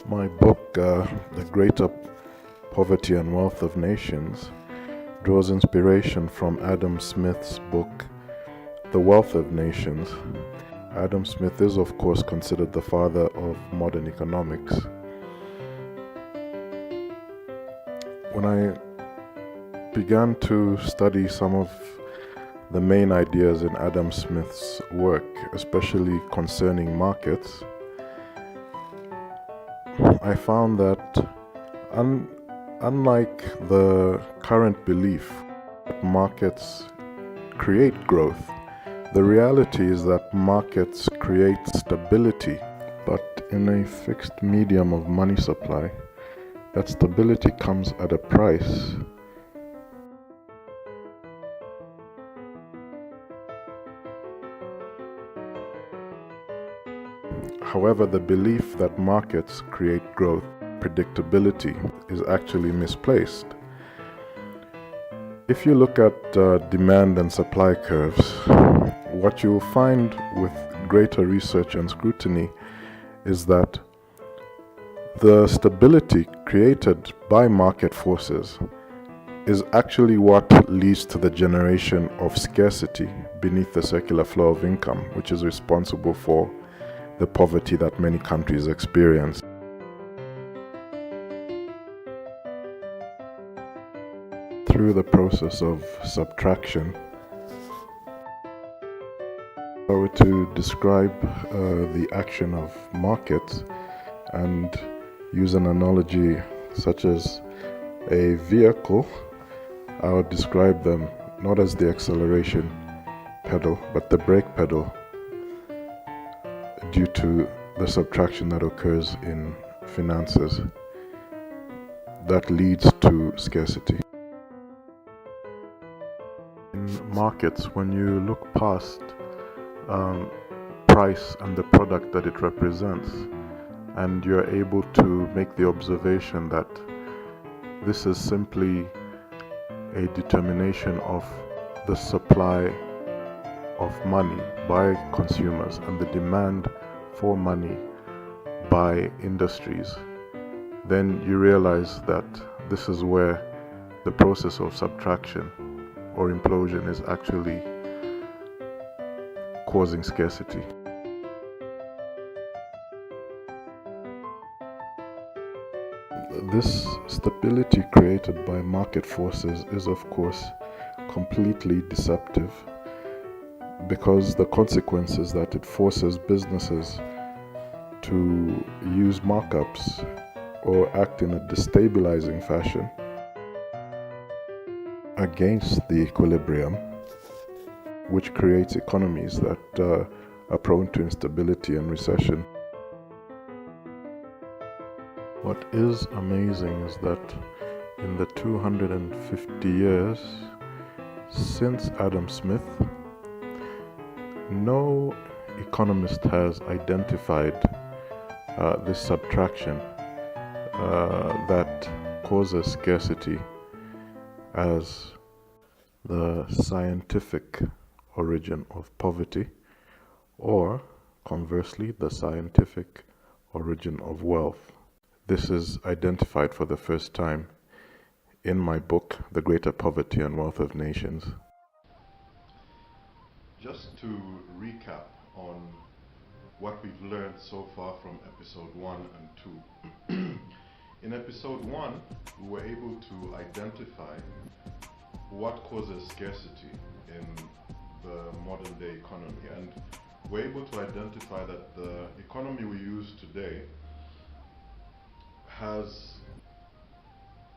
My book, The Greater Poverty and Wealth of Nations, draws inspiration from Adam Smith's book, The Wealth of Nations. Adam Smith is, of course, considered the father of modern economics. When I began to study some of the main ideas in Adam Smith's work, especially concerning markets, I found that unlike the current belief that markets create growth, the reality is that markets create stability, but in a fixed medium of money supply, that stability comes at a price. However, the belief that markets create growth, predictability, is actually misplaced. If you look at demand and supply curves, what you will find with greater research and scrutiny is that the stability created by market forces is actually what leads to the generation of scarcity beneath the circular flow of income, which is responsible for the poverty that many countries experience. Through the process of subtraction, if I were to describe the action of markets and use an analogy such as a vehicle, I would describe them not as the acceleration pedal, but the brake pedal, due to the subtraction that occurs in finances that leads to scarcity. In markets, when you look past price and the product that it represents, and you're able to make the observation that this is simply a determination of the supply of money by consumers and the demand for money by industries, then you realize that this is where the process of subtraction or implosion is actually causing scarcity. This stability created by market forces is, of course, completely deceptive, because the consequence is that it forces businesses to use markups or act in a destabilizing fashion against the equilibrium, which creates economies that are prone to instability and recession. What is amazing is that in the 250 years since Adam Smith, no economist has identified this subtraction that causes scarcity as the scientific origin of poverty, or conversely, the scientific origin of wealth. This is identified for the first time in my book, The Greater Poverty and Wealth of Nations. Just to recap on what we've learned so far from episode 1 and 2. In episode 1, we were able to identify what causes scarcity in the modern day economy, and we're able to identify that the economy we use today has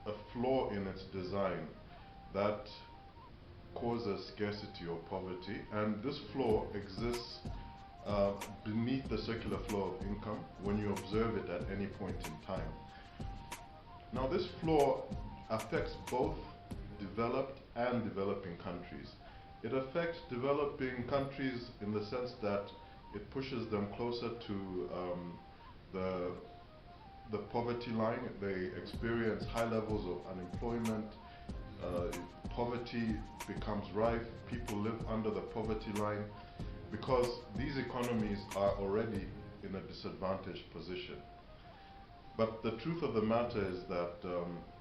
a flaw in its design that causes scarcity or poverty, and this flaw exists beneath the circular flow of income when you observe it at any point in time. Now, this flaw affects both developed and developing countries. It affects developing countries in the sense that it pushes them closer to the poverty line. They experience high levels of unemployment. Poverty becomes rife. People live under the poverty line because these economies are already in a disadvantaged position. But the truth of the matter is that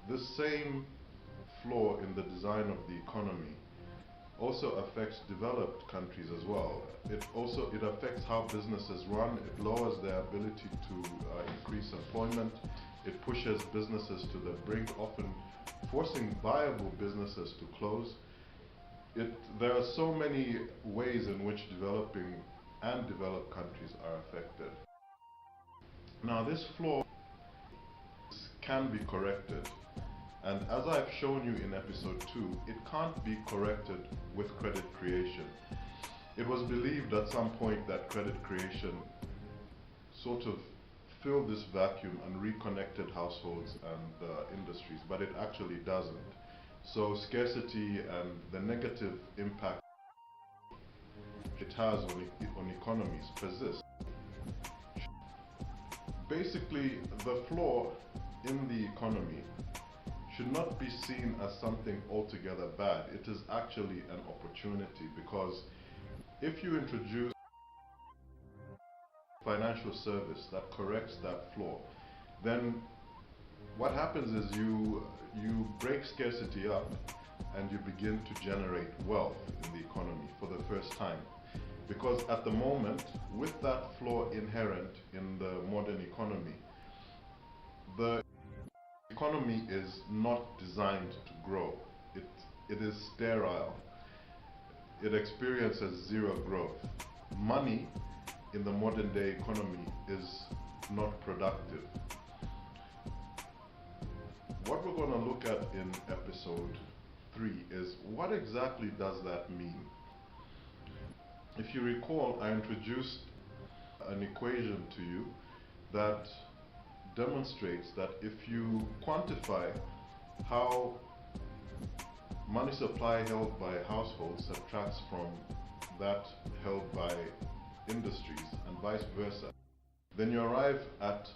this same flaw in the design of the economy also affects developed countries as well. It affects how businesses run. It lowers their ability to increase employment. It pushes businesses to the brink, often forcing viable businesses to close. There are so many ways in which developing and developed countries are affected. Now, this flaw can be corrected. And as I've shown you in episode 2, it can't be corrected with credit creation. It was believed at some point that credit creation sort of filled this vacuum and reconnected households and industries, but it actually doesn't. So scarcity and the negative impact it has on economies persist. Basically, the flaw in the economy should not be seen as something altogether bad. It is actually an opportunity, because if you introduce a financial service that corrects that flaw, then what happens is you break scarcity up and you begin to generate wealth in the economy for the first time. Because at the moment, with that flaw inherent in the modern economy, the economy is not designed to grow. It is sterile. It experiences zero growth. Money in the modern day economy is not productive. What we're going to look at in episode 3 is, what exactly does that mean? If you recall, I introduced an equation to you that demonstrates that if you quantify how money supply held by households subtracts from that held by industries and vice versa, then you arrive at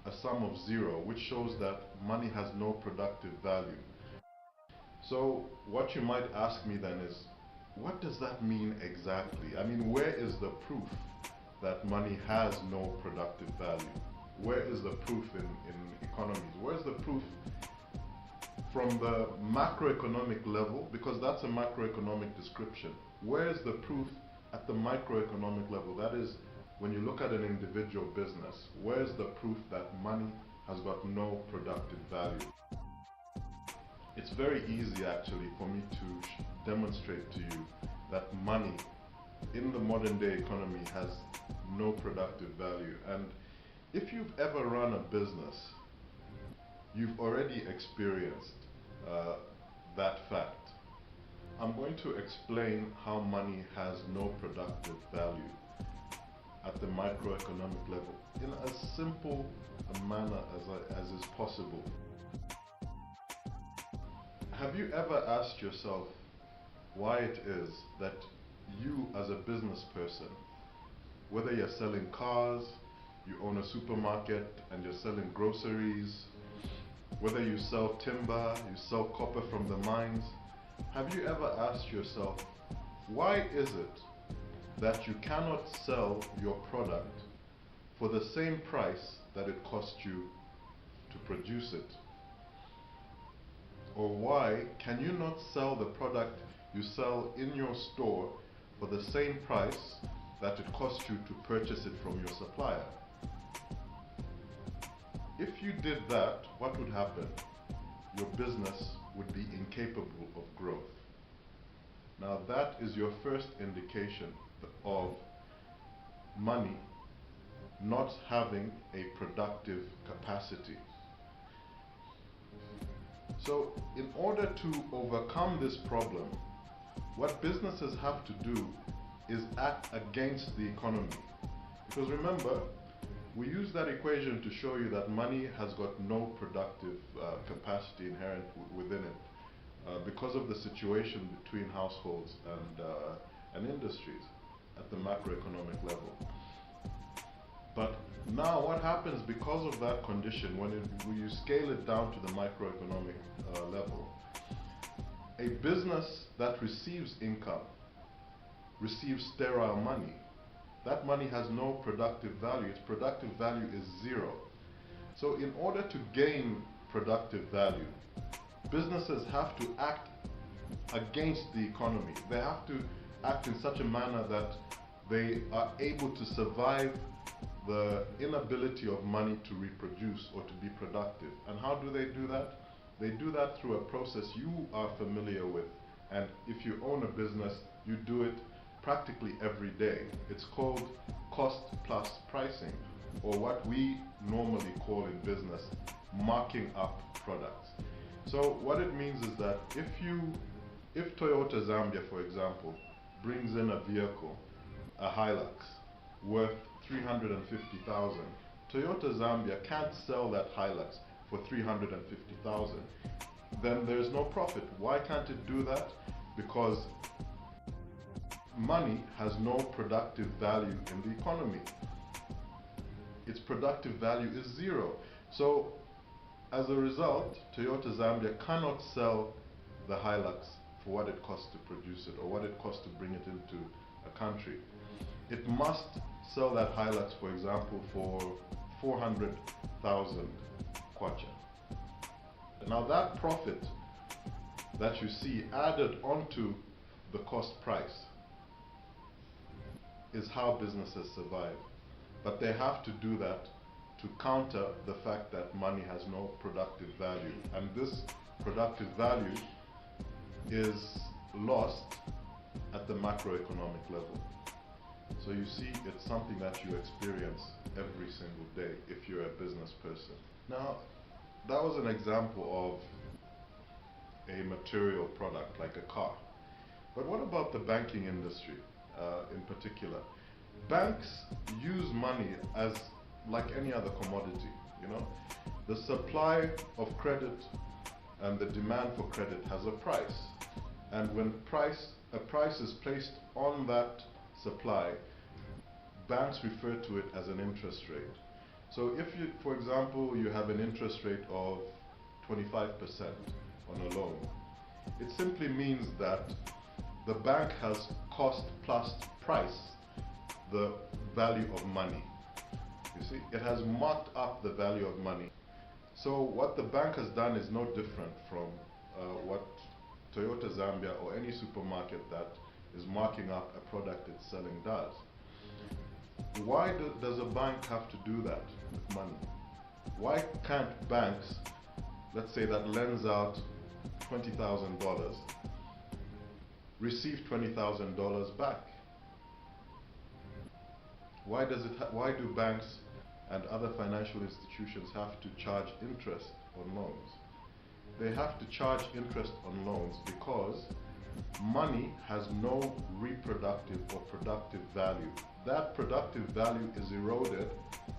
a sum of 0, which shows that money has no productive value. So what you might ask me then is, what does that mean exactly? I mean, where is the proof that money has no productive value? Where is the proof in economies? Where's the proof from the macroeconomic level? Because that's a macroeconomic description. Where is the proof at the microeconomic level? That is, when you look at an individual business, where's the proof that money has got no productive value? It's very easy actually for me to demonstrate to you that money in the modern day economy has no productive value. And if you've ever run a business, you've already experienced that fact. I'm going to explain how money has no productive value at the microeconomic level in as simple a manner as is possible. Have you ever asked yourself why it is that you as a business person, whether you're selling cars, you own a supermarket and you're selling groceries, whether you sell timber, you sell copper from the mines, have you ever asked yourself, why is it that you cannot sell your product for the same price that it cost you to produce it? Or why can you not sell the product you sell in your store for the same price that it cost you to purchase it from your supplier? If you did that, what would happen? Your business would be incapable of growth. Now that is your first indication of money not having a productive capacity. So in order to overcome this problem, what businesses have to do is act against the economy. Because remember, we use that equation to show you that money has got no productive capacity inherent within it because of the situation between households and industries at the macroeconomic level. But now what happens because of that condition, when you scale it down to the microeconomic level, a business that receives income receives sterile money. That money has no productive value. Its productive value is 0. So in order to gain productive value, businesses have to act against the economy. They have to act in such a manner that they are able to survive the inability of money to reproduce or to be productive. And how do they do that? They do that through a process you are familiar with. And if you own a business, you do it practically every day. It's called cost plus pricing, or what we normally call in business marking up products. So what it means is that if Toyota Zambia, for example, brings in a vehicle, a Hilux, worth 350,000, Toyota Zambia can't sell that Hilux for 350,000. Then there's no profit. Why can't it do that? Because money has no productive value in the economy. Its productive value is zero. So as a result, Toyota Zambia cannot sell the Hilux for what it costs to produce it or what it costs to bring it into a country. It must sell that Hilux, for example, for 400,000 kwacha. Now that profit that you see added onto the cost price is how businesses survive. But they have to do that to counter the fact that money has no productive value. And this productive value is lost at the macroeconomic level. So you see, it's something that you experience every single day if you're a business person. Now, that was an example of a material product like a car. But what about the banking industry in particular? Banks use money as like any other commodity, you know. The supply of credit and the demand for credit has a price. And when a price is placed on that supply, banks refer to it as an interest rate. So if you, for example, you have an interest rate of 25% on a loan, it simply means that the bank has cost plus price the value of money. You see, it has marked up the value of money. So what the bank has done is no different from what Toyota Zambia or any supermarket that is marking up a product it's selling does. Why does a bank have to do that with money? Why can't banks, let's say that lends out $20,000, receive $20,000 back? Why do banks and other financial institutions have to charge interest on loans? They have to charge interest on loans because money has no reproductive or productive value. That productive value is eroded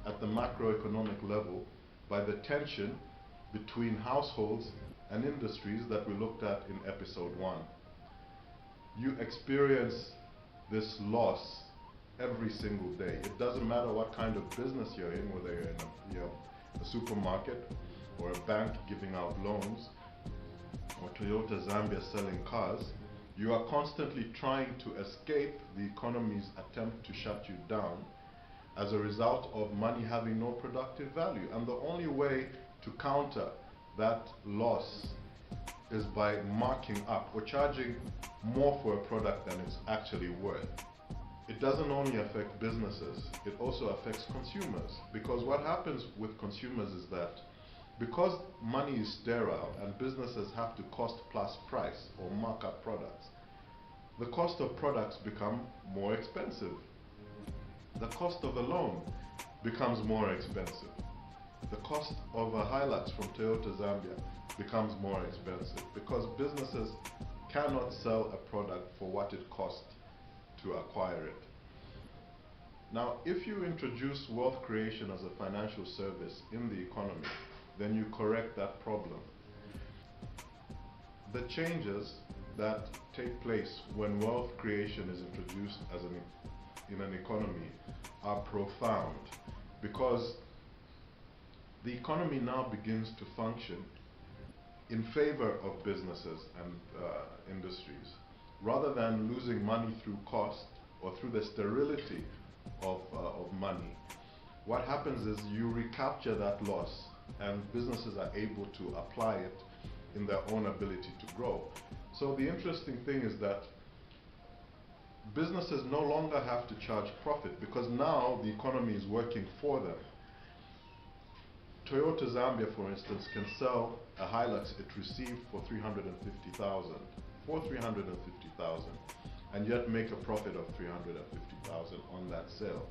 at the macroeconomic level by the tension between households and industries that we looked at in episode 1. You experience this loss every single day. It doesn't matter what kind of business you're in, whether you're in a supermarket or a bank giving out loans or Toyota Zambia selling cars. You are constantly trying to escape the economy's attempt to shut you down as a result of money having no productive value. And the only way to counter that loss is by marking up or charging more for a product than it's actually worth. It doesn't only affect businesses, it also affects consumers. Because what happens with consumers is that because money is sterile and businesses have to cost plus price or mark up products, the cost of products become more expensive. The cost of a loan becomes more expensive. The cost of a Hilux from Toyota Zambia becomes more expensive because businesses cannot sell a product for what it costs to acquire it. Now, if you introduce wealth creation as a financial service in the economy, then you correct that problem. The changes that take place when wealth creation is introduced in an economy are profound because the economy now begins to function in favor of businesses and industries. Rather than losing money through cost or through the sterility of money, what happens is you recapture that loss and businesses are able to apply it in their own ability to grow. So the interesting thing is that businesses no longer have to charge profit because now the economy is working for them. Toyota Zambia, for instance, can sell a Hilux it received for 350,000, and yet make a profit of 350,000 on that sale.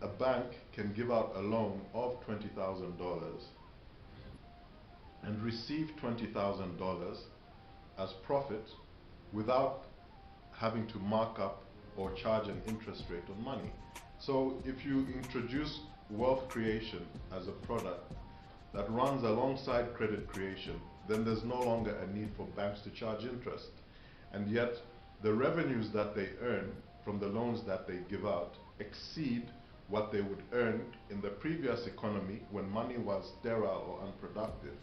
A bank can give out a loan of $20,000 and receive $20,000 as profit without having to mark up or charge an interest rate on money. So if you introduce wealth creation as a product that runs alongside credit creation, then there's no longer a need for banks to charge interest. And yet the revenues that they earn from the loans that they give out exceed what they would earn in the previous economy when money was sterile or unproductive.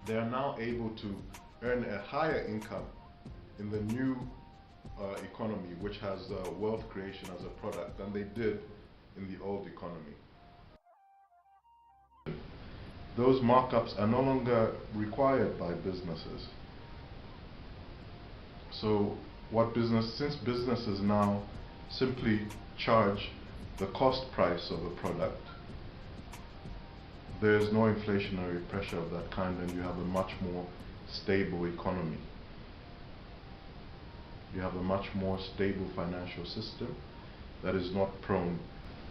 They are now able to earn a higher income in the new economy, which has wealth creation as a product, than they did in the old economy. Those markups are no longer required by businesses. So since businesses now simply charge the cost price of a product, there is no inflationary pressure of that kind, and you have a much more stable economy. You have a much more stable financial system that is not prone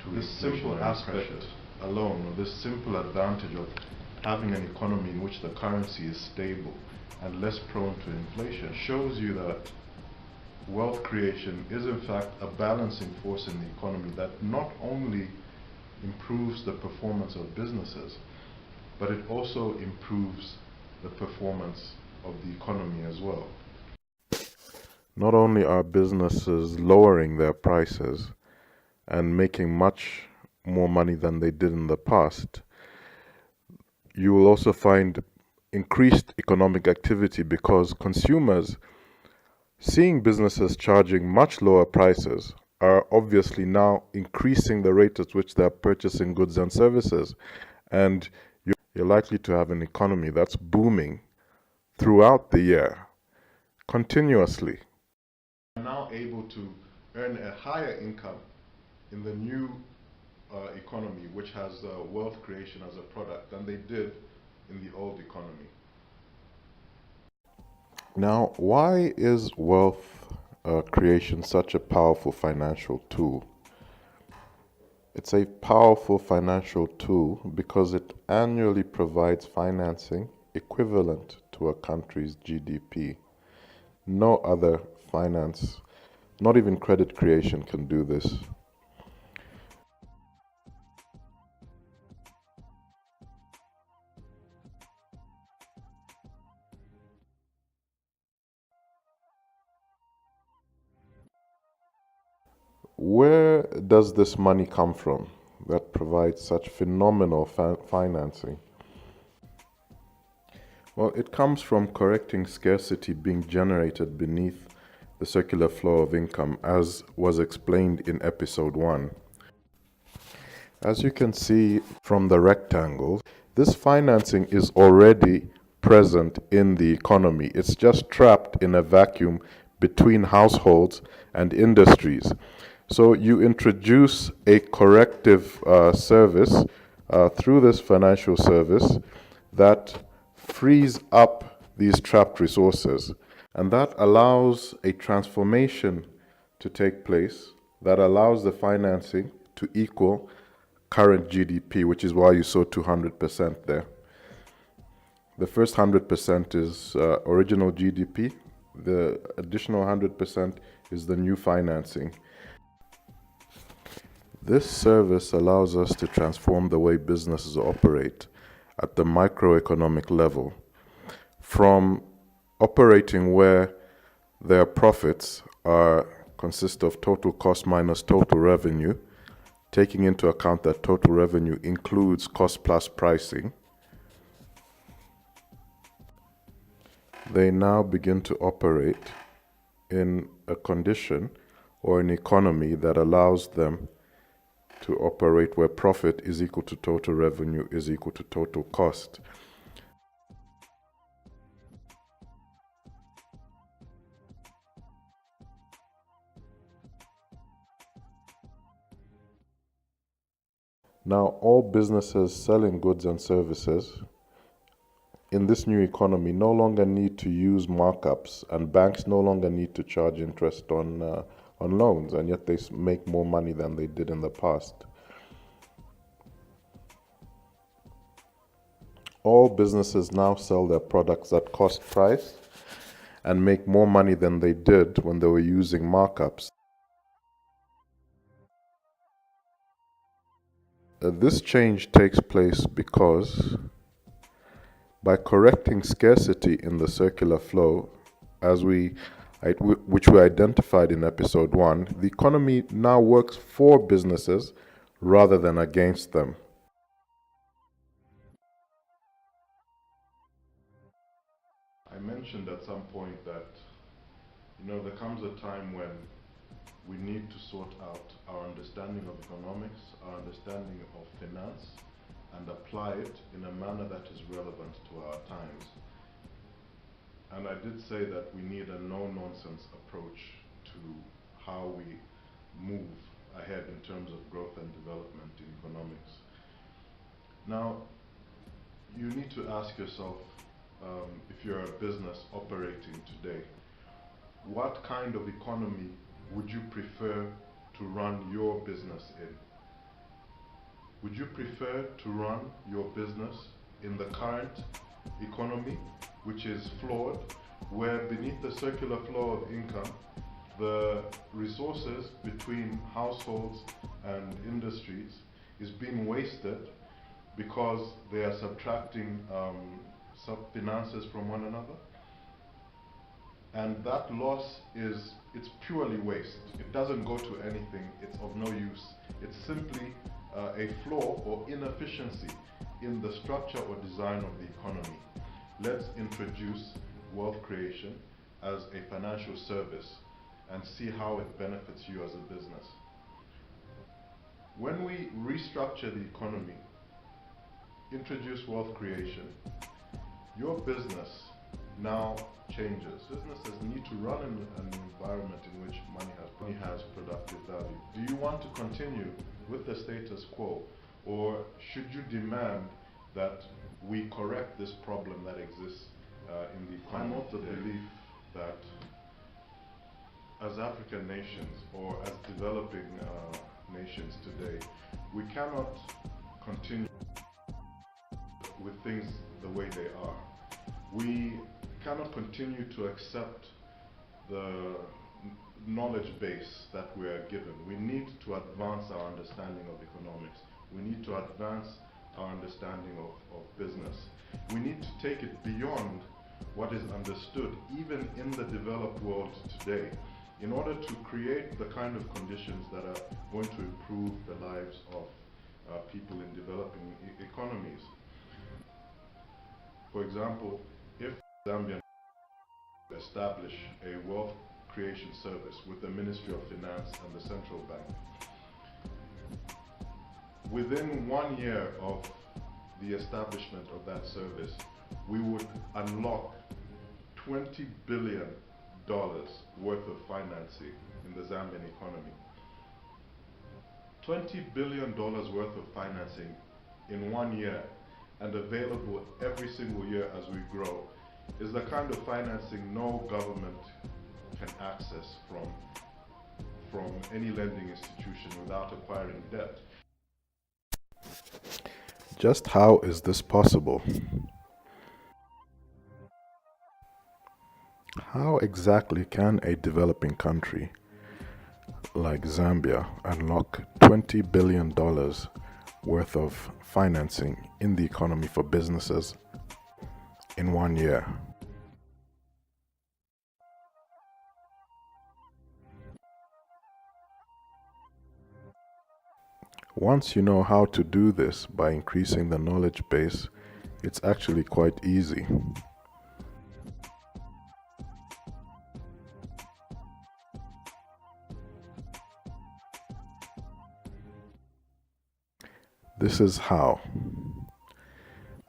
to this simple aspect alone, or this simple advantage of having an economy in which the currency is stable and less prone to inflation, shows you that wealth creation is in fact a balancing force in the economy that not only improves the performance of businesses, but it also improves the performance of the economy as well. Not only are businesses lowering their prices and making much more money than they did in the past, you will also find increased economic activity because consumers, seeing businesses charging much lower prices, are obviously now increasing the rate at which they're purchasing goods and services. And you're likely to have an economy that's booming throughout the year, continuously. Now able to earn a higher income in the new economy, which has wealth creation as a product, than they did in the old economy. Now, why is wealth creation such a powerful financial tool? It's a powerful financial tool because it annually provides financing equivalent to a country's GDP. No other finance, not even credit creation, can do this. Where does this money come from that provides such phenomenal financing? Well, it comes from correcting scarcity being generated beneath the circular flow of income, as was explained in episode 1. As you can see from the rectangle, this financing is already present in the economy. It's just trapped in a vacuum between households and industries. So you introduce a corrective service through this financial service that frees up these trapped resources, and that allows a transformation to take place that allows the financing to equal current GDP, which is why you saw 200% there. The first 100% is original GDP. The additional 100% is the new financing. This service allows us to transform the way businesses operate at the microeconomic level, from operating where their profits consist of total cost minus total revenue, taking into account that total revenue includes cost plus pricing. They now begin to operate in a condition or an economy that allows them to operate where profit is equal to total revenue is equal to total cost. Now, all businesses selling goods and services in this new economy no longer need to use markups, and banks no longer need to charge interest on loans, and yet they make more money than they did in the past. All businesses now sell their products at cost price and make more money than they did when they were using markups. This change takes place because by correcting scarcity in the circular flow, which we identified in episode 1, the economy now works for businesses rather than against them. I mentioned at some point that, there comes a time when we need to sort out our understanding of economics, our understanding of finance, and apply it in a manner that is relevant to our times. And I did say that we need a no-nonsense approach to how we move ahead in terms of growth and development in economics. Now, you need to ask yourself, if you're a business operating today, what kind of economy would you prefer to run your business in? Would you prefer to run your business in the current economy, which is flawed, where beneath the circular flow of income, the resources between households and industries is being wasted because they are subtracting finances from one another? And that loss it's purely waste. It doesn't go to anything. It's of no use. It's simply a flaw or inefficiency in the structure or design of the economy. Let's introduce wealth creation as a financial service and see how it benefits you as a business. When we restructure the economy, introduce wealth creation, your business now changes. Businesses need to run in an environment in which money has productive value. Do you want to continue with the status quo, or should you demand that we correct this problem that exists in the economy? I'm of the belief that as African nations, or as developing nations today, we cannot continue with things the way they are. We cannot continue to accept the knowledge base that we are given. We need to advance our understanding of economics. We need to advance our understanding of business. We need to take it beyond what is understood, even in the developed world today, in order to create the kind of conditions that are going to improve the lives of people in developing economies. For example, if Zambia establish a wealth creation service with the Ministry of Finance and the Central Bank, within 1 year of the establishment of that service, we would unlock $20 billion worth of financing in the Zambian economy. $20 billion worth of financing in 1 year, and available every single year as we grow, is the kind of financing no government can access from any lending institution without acquiring debt. Just how is this possible? How exactly can a developing country like Zambia unlock $20 billion worth of financing in the economy for businesses in 1 year? Once you know how to do this by increasing the knowledge base, it's actually quite easy. This is how.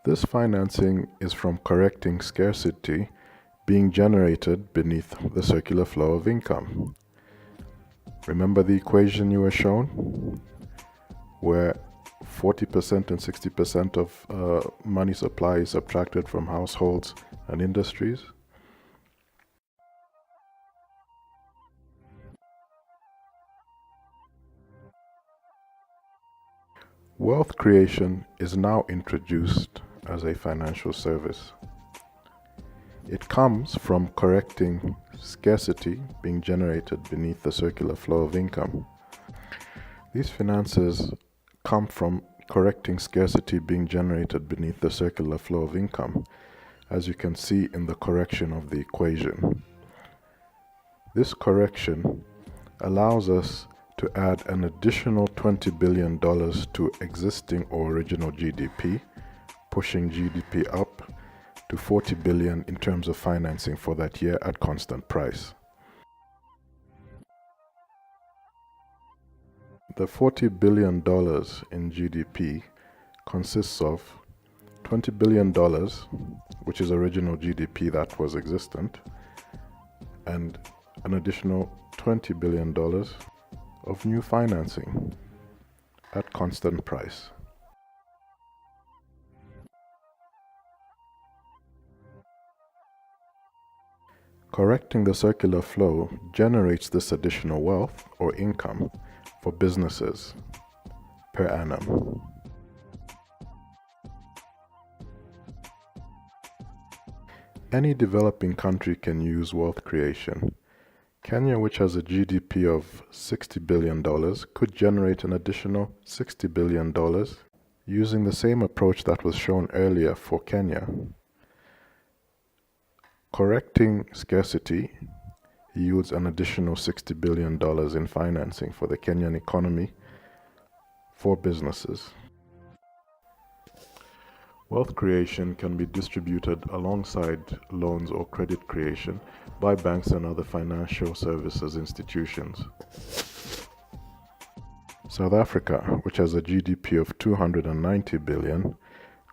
This financing is from correcting scarcity being generated beneath the circular flow of income. Remember the equation you were shown? Where 40% and 60% of money supply is subtracted from households and industries? Wealth creation is now introduced as a financial service. It comes from correcting scarcity being generated beneath the circular flow of income. These finances come from correcting scarcity being generated beneath the circular flow of income, as you can see in the correction of the equation. This correction allows us to add an additional $20 billion to existing or original GDP, pushing GDP up to $40 billion in terms of financing for that year at constant price. The $40 billion in GDP consists of $20 billion, which is original GDP that was existent, and an additional $20 billion of new financing at constant price. Correcting the circular flow generates this additional wealth or income for businesses per annum. Any developing country can use wealth creation. Kenya, which has a GDP of $60 billion, could generate an additional $60 billion using the same approach that was shown earlier for Kenya. Correcting scarcity yields an additional $60 billion in financing for the Kenyan economy for businesses. Wealth creation can be distributed alongside loans or credit creation by banks and other financial services institutions. South Africa, which has a GDP of $290 billion,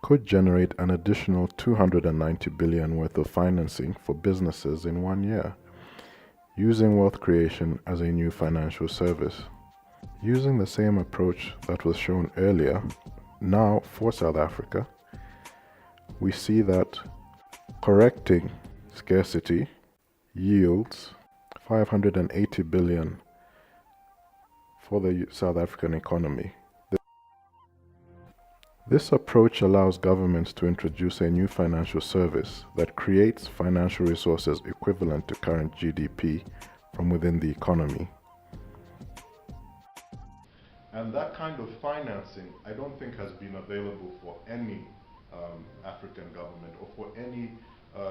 could generate an additional $290 billion worth of financing for businesses in 1 year, using wealth creation as a new financial service. Using the same approach that was shown earlier, now for South Africa, we see that correcting scarcity yields $580 billion for the South African economy. This approach allows governments to introduce a new financial service that creates financial resources equivalent to current GDP from within the economy. And that kind of financing, I don't think has been available for any African government or for any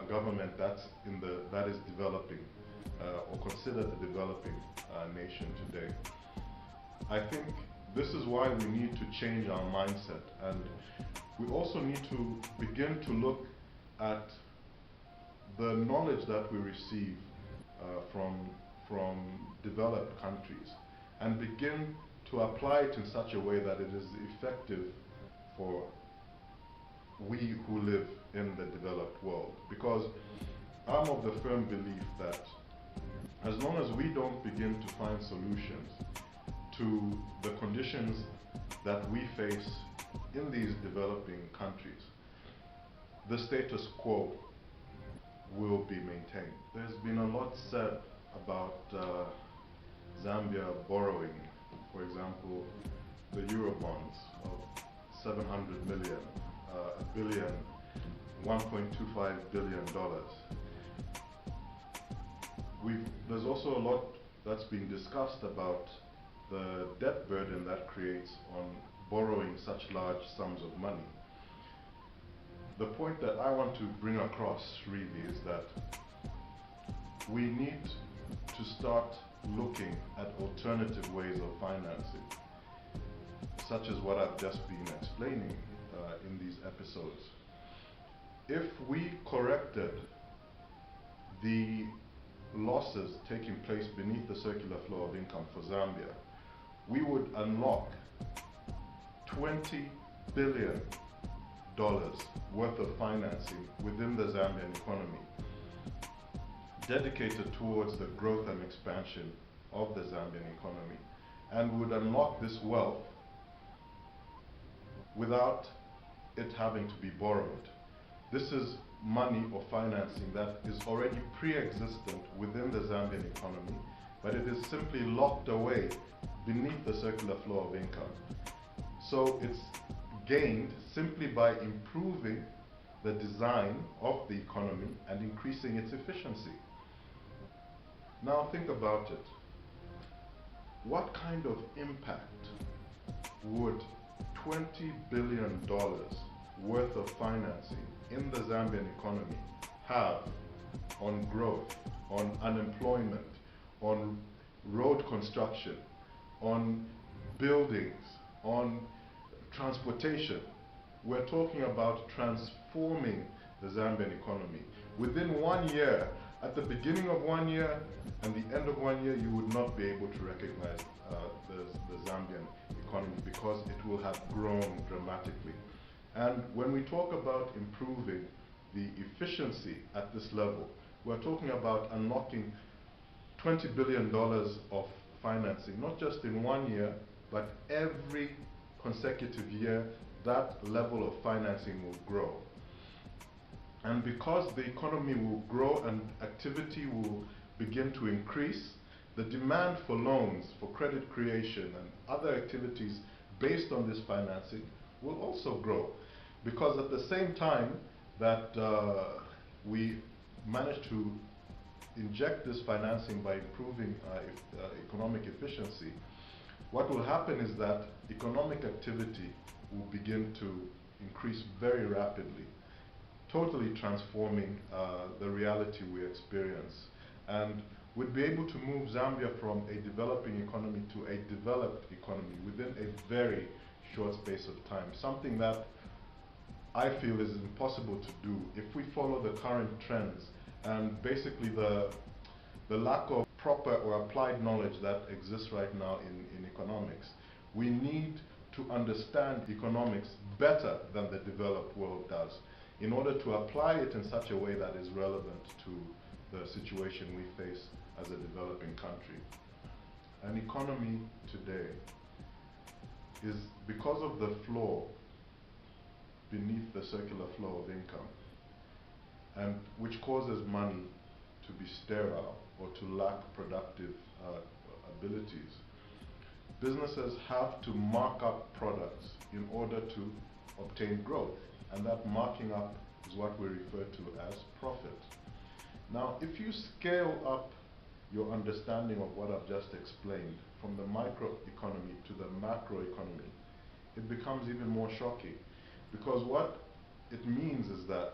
government that is developing or considered a developing nation today. I think this is why we need to change our mindset, and we also need to begin to look at the knowledge that we receive from developed countries and begin to apply it in such a way that it is effective for we who live in the developed world. Because I'm of the firm belief that as long as we don't begin to find solutions to the conditions that we face in these developing countries, the status quo will be maintained. There's been a lot said about Zambia borrowing, for example, the Eurobonds of 700 million, a billion, $1.25 billion. There's also a lot that's been discussed about the debt burden that creates on borrowing such large sums of money. The point that I want to bring across really is that we need to start looking at alternative ways of financing, such as what I've just been explaining in these episodes. If we corrected the losses taking place beneath the circular flow of income for Zambia, we would unlock $20 billion worth of financing within the Zambian economy, dedicated towards the growth and expansion of the Zambian economy, and would unlock this wealth without it having to be borrowed. This is money or financing that is already pre-existent within the Zambian economy, but it is simply locked away beneath the circular flow of income. So it's gained simply by improving the design of the economy and increasing its efficiency. Now think about it. What kind of impact would $20 billion worth of financing in the Zambian economy have on growth, on unemployment, on road construction, on buildings, on transportation? We're talking about transforming the Zambian economy. Within 1 year, at the beginning of 1 year and the end of 1 year, you would not be able to recognize the Zambian economy because it will have grown dramatically. And when we talk about improving the efficiency at this level, we're talking about unlocking $20 billion of financing, not just in 1 year, but every consecutive year, that level of financing will grow. And because the economy will grow and activity will begin to increase, the demand for loans, for credit creation and other activities based on this financing will also grow. Because at the same time that we manage to inject this financing by improving economic efficiency, what will happen is that economic activity will begin to increase very rapidly, totally transforming the reality we experience, and would be able to move Zambia from a developing economy to a developed economy within a very short space of time, something that I feel is impossible to do if we follow the current trends and basically the lack of proper or applied knowledge that exists right now in economics. We need to understand economics better than the developed world does in order to apply it in such a way that is relevant to the situation we face as a developing country. An economy today is, because of the flaw beneath the circular flow of income, and which causes money to be sterile or to lack productive abilities. Businesses have to mark up products in order to obtain growth, and that marking up is what we refer to as profit. Now, if you scale up your understanding of what I've just explained from the microeconomy to the macroeconomy, it becomes even more shocking, because what it means is that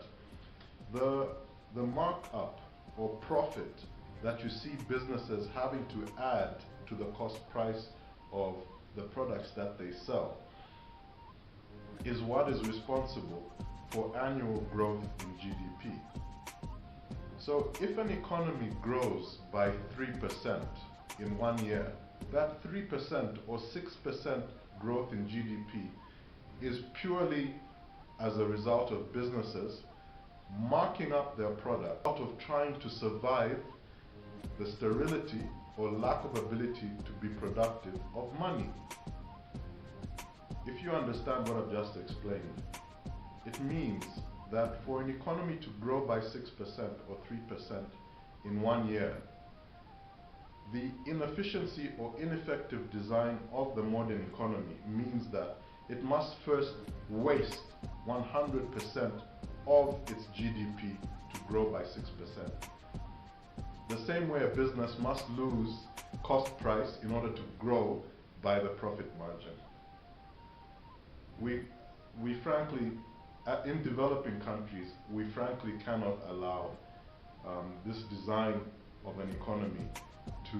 the markup or profit that you see businesses having to add to the cost price of the products that they sell is what is responsible for annual growth in GDP. So if an economy grows by 3% in 1 year, that 3% or 6% growth in GDP is purely as a result of businesses marking up their product out of trying to survive the sterility or lack of ability to be productive of money. If you understand what I've just explained, it means that for an economy to grow by 6% or 3% in 1 year, the inefficiency or ineffective design of the modern economy means that it must first waste 100% of its GDP to grow by 6%. The same way a business must lose cost price in order to grow by the profit margin. We frankly, in developing countries, we frankly cannot allow this design of an economy to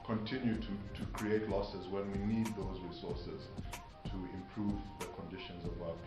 continue to create losses when we need those resources to improve the conditions of our people.